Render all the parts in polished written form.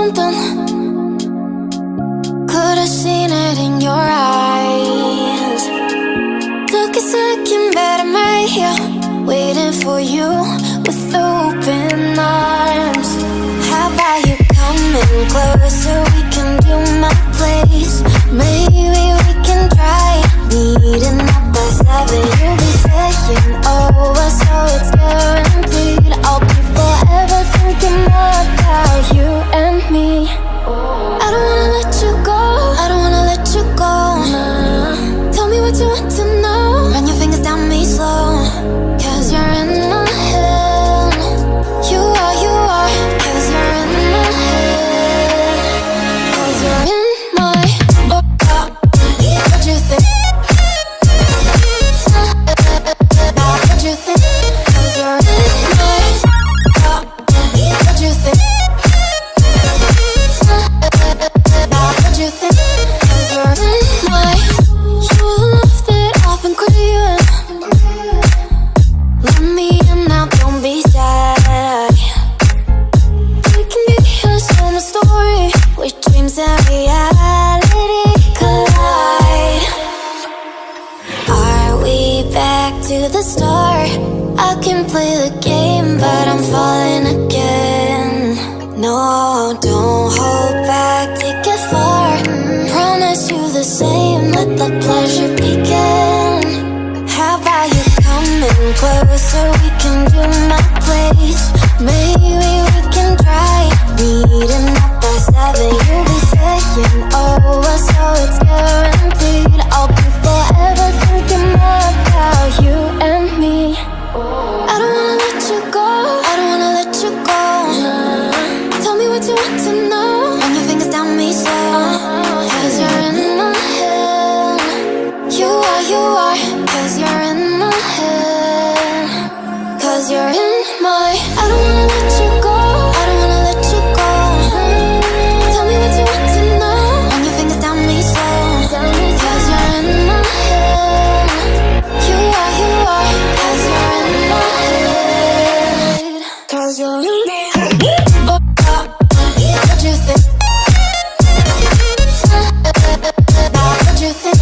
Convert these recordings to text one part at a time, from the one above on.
something. Could've seen it in your eyes. Took a second, but I'm right here, waiting for you with open arms. How about you coming closer? We can do my place. Maybe we can try meeting up by 7. You'll be saying over, so it's guaranteed. I'll be forever thinking about you and me. I don't wanna let you go, I don't wanna let you go. Tell me what you want to know. Run your fingers down me slow, 'cause you're in my head. You are, 'cause you're in my head. 'Cause you're in my what you think? What you think? 'Cause you're in my what you think? What you think? 'Cause you're in my you're the love that I've been craving. Let me in now, don't be shy. We can be a summer story where dreams and reality collide. Are we back to the start? I can play the game, but I'm falling again. No, don't hold back, take it far. Promise you the same, let the pleasure begin. How about you coming closer? We can do my place. Maybe we can try meeting up by 7. You'll be saying over, so it's guaranteed. I'll be forever thinking about you and me. I don't wanna let you go, I don't wanna let you go. Tell me what you want to know. Run your fingers down me slow, 'cause you're in my head. You are, 'cause you're in my head. 'Cause you're in my I don't wanna let you go, I don't wanna let you go. Tell me what you want to know. Run your fingers down me slow, 'cause you're in my head. You are, 'cause you're in my head. 'Cause you're in my head. What you think? What you think?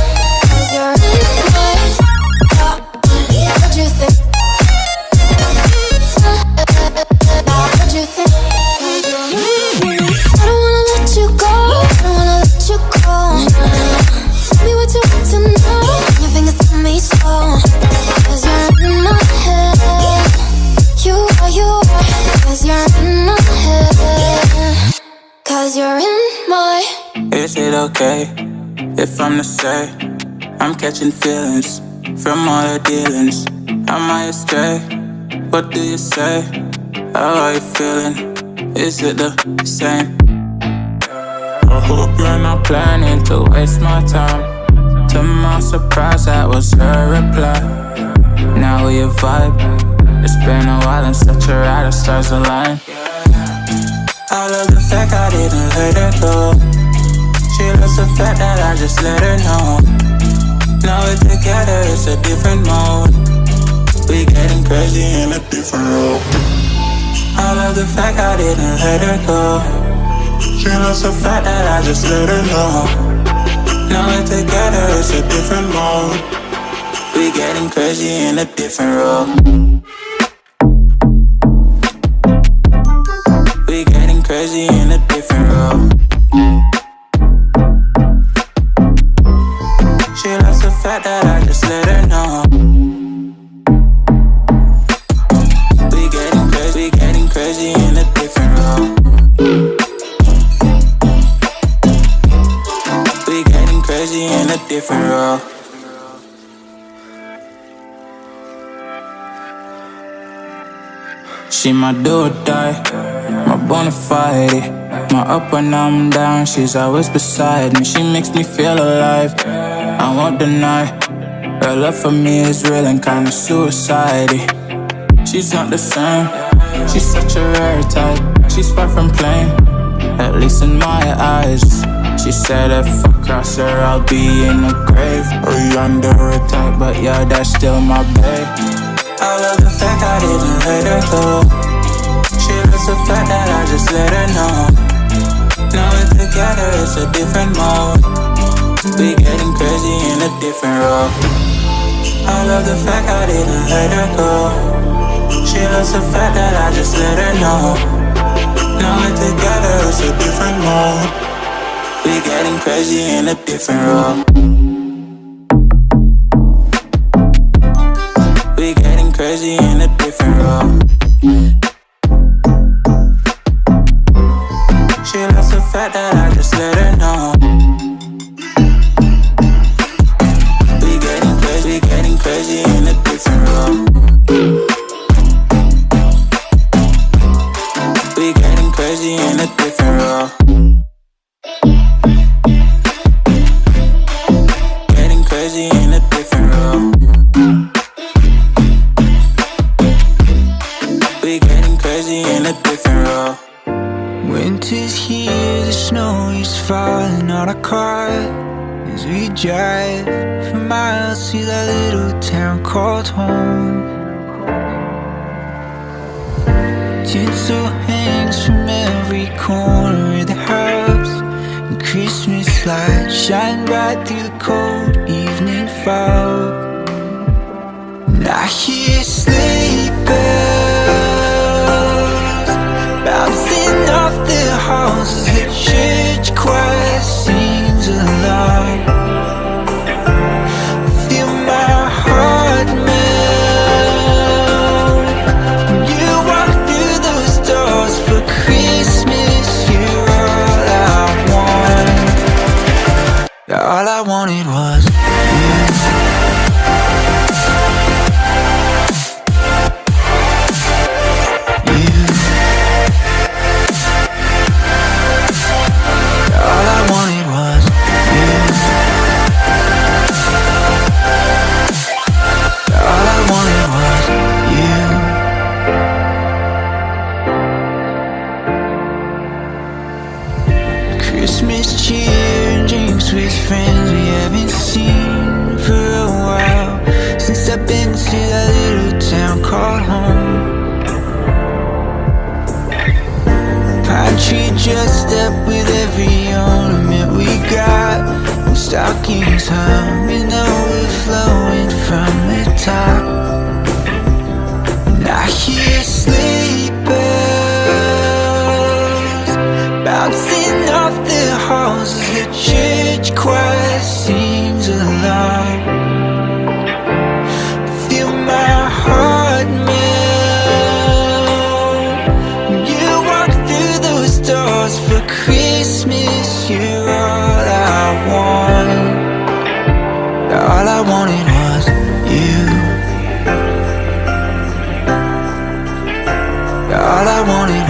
'Cause you're in my what you think? What you think? 'Cause you're in my I don't wanna let you go, I don't wanna let you go. Tell me what you want to know. Your fingers tell me slow, 'cause you're in my head. You are, 'cause you're in my head. 'Cause you're in my Is it okay if I'm to say I'm catching feelings from all the dealings? Am I astray? What do you say? How are you feeling? Is it the same? I hope you're not planning to waste my time. To my surprise, that was her reply. Now we vibe. It's been a while and such a ride, the stars align. I love the fact I didn't let her go. She loves the fact that I just let her know. Now we're together, it's a different mode. We getting crazy in a different role. I love the fact I didn't let her go. She loves the fact that I just let her know. Now we're together, it's a different mode. We getting crazy in a different role. We getting crazy in a different role. She loves the fact that I just let her know. We getting crazy in a different role. We getting crazy in a different role. She my do or die, my bona fide. My up when I'm down, she's always beside me. She makes me feel alive, I won't deny. Her love for me is real and kinda suicide-y. She's not the same, she's such a rare type. She's far from plain, at least in my eyes. She said if I cross her, I'll be in the grave or under her type, but yeah, that's still my babe. I love the fact I didn't let her go. She loves the fact that I just let her know. together, it's a different mode. We getting crazy in a different role. I love the fact I didn't let her go. She loves the fact that I just let her know. Now we're together, it's a different mode. We getting crazy in a different role. We getting crazy in a different role. She loves the fact that I just let her know. We getting crazy in a different role. We getting crazy in a different role. Getting crazy in a different role. We getting crazy in a different role. Winter's here, the snow is falling on our car as we drive for miles to that little town called home. Tinsel hangs from every corner of the house, and Christmas lights shine bright through the cold evening fog. And I hear sleigh bells bouncing off the halls as the church choir sings along. I feel my heart melt when you walk through those doors for Christmas. You're all I want. All I wanted was Christmas cheer and drinks with friends we haven't seen for a while, since I've been to that little town called home. Pine tree dressed up with every ornament we got, and stockings hung and overflowing from the top. And I hear sleigh bells bouncing off the halls as the church choir sings along. Feel my heart melt when you walk through those doors for Christmas. You're all I want. All I wanted was you. All I wanted